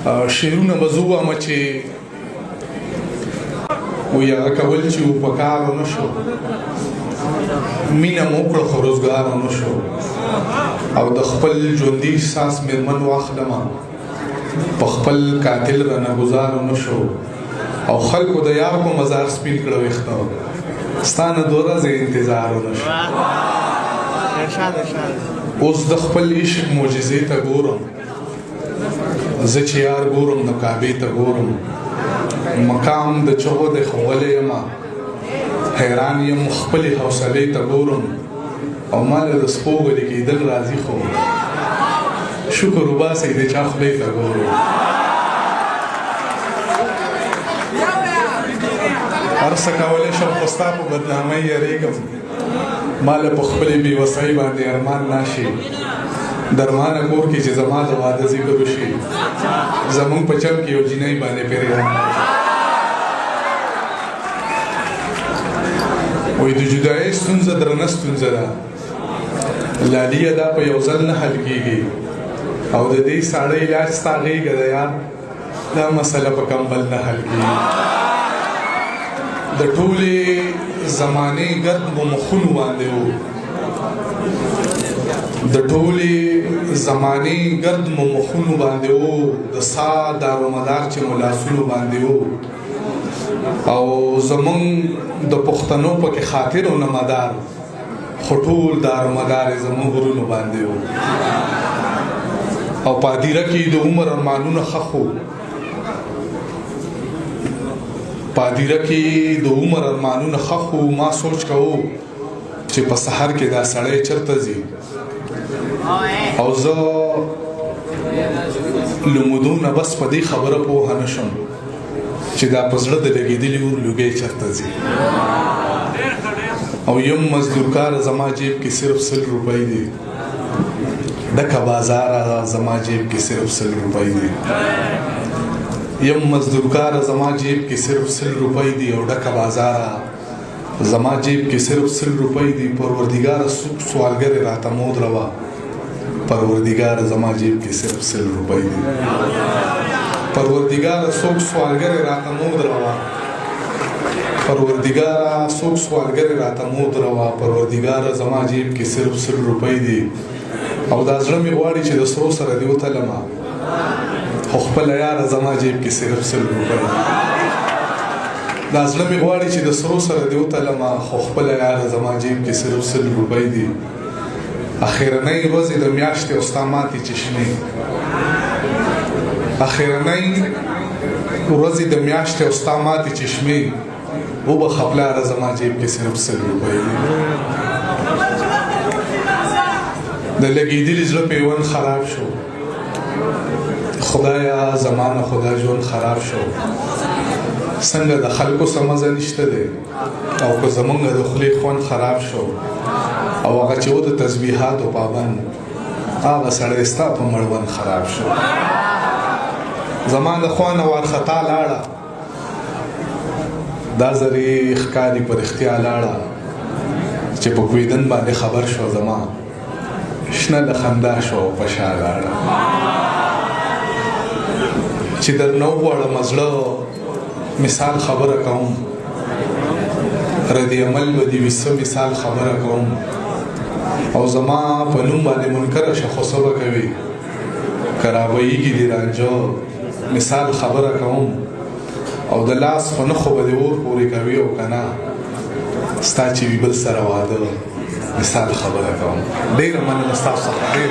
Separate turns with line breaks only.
شعرونه به زه وایم چې وایي هغه کول چې و په کار ونه شو، مینه مو وکړه خو روزګار ونه شو، او د خپل ژوندي احساس مېرمن واخلمه په خپل قاتل رانه ګزار ونه شو، او خلکو د یار په مزار سپین کړه ویښته ستا نه 2 ورځې انتظار ونه شو. اوس د خپل عشق معجزې ته ګورم، زه چې یار ګورم نو کعبې ته ګورم، مقام د چغو د ښوولی یمه حیران یم خپلې حوصلې ته ګورم، او ماله د سپوږلې کېدل راځي خو شکر وباسئ د چا خدای ته ګورم. هر څه کولی شم خو ستا په بدنامۍ یریږم، ماله په خپلې بېوسۍ باندې ارمان ناشي، درمانه کور کې چې زما د واده ذکر وشي، زمونږ په چم کې یو جینۍ باندې پیریان وایي د جدایۍ ستونزه درنه ستونزه ده، لالیه دا په یو ځل نه حل کېږي، او د دې ساړه علاج ستا غېږه ده یار، دا مسله په کمبل نه حل کېږي. د ټولې زمانې ګرد مو مخونو باندې و، د ټولې زمانې ګرد مو مخونو باندې و، د سا دارومدار چې مو لاسونو باندې و، او زمونږ د پښتنو پکې خاطر و نه مدار، خو ټول دارومدار یې زمونږ غرونو باندې و، او په هدیره کې د عمر ارمانونه ښخ و، په هدیره کې د عمر ارمانونه ښخ و، ما سوچ کوو چې په سحر کې دا سړی چرته ځي، او زه لمودونه بس په دې خبره پوهه نه شم چې دا په زړه د لګېدلي اور لوګی چرته ځي، او یم مزدورکار زما جیب کې صرف 100 روپۍ دي، ډکه بازاره زما جیب کې صرف 100 روپۍ دي، یم مزدورکار زما جیب کې صرف 100 روپۍ دي، او ډکه بازاره زما جیب کې صرف 100 روپۍ دي، پروردګار سوالګر راته مود روا، پروردګار زما جیب کې صرف 100 روپۍ دي، پروردګار څوک سوالګر راته مود روا، پروردګار څوک سوالګر راته مود روا، پروردګار زما جیب کې صرف 100 روپۍ دي، او دا زړه مې غواړي چې د سرو سره دې وتلمه، خو خپله یاره زما جیب کې صرف 100 روپۍ دي، دا زړه مې غواړي چې د سرو سره دې وتلمه، خو خپله یاره زما جیب کې صرف 100 روپۍ دي. اخرنۍ ورځې د میاشتې او ستا ماتې چشمې، اخرنۍ ورځې د میاشتې او ستا ماتې چشمې، وبخه پلاره زما جیب کې صرف 100 روپۍ دي. د لګېدلي زړه پیوند خراب شو، خدایا زمانه خدا ژوند خراب شو، څنګه د خلکو څه مزه نشته دی، او که زمونږ د خولې خوند خراب شو، او هغه چې و د تسبیحاتو پابند، هغه سړی ستا په مړوند خراب شو. زما د خوا نه وارخطا لاړه، دا زرې ښکاري په رښتیا لاړه، چې په کویدن باندې خبر شو زما، شنه د خندا شو او په شا لاړه، چې درنه وغواړم زړه مثال خبره کوم، ردی عمل به دې وي څه مثال خبره کوم، او زما په نوم باندې منکره شه خو څه به کوي، که رابهیږي دې رانجه مثال خبره کوم، او د لاس په نښو به دې اور پورې کوي، او که نه ستا چې وي بل سره واده مثال خبره کوم. ډېره مننه ستاسو څخه، ډېر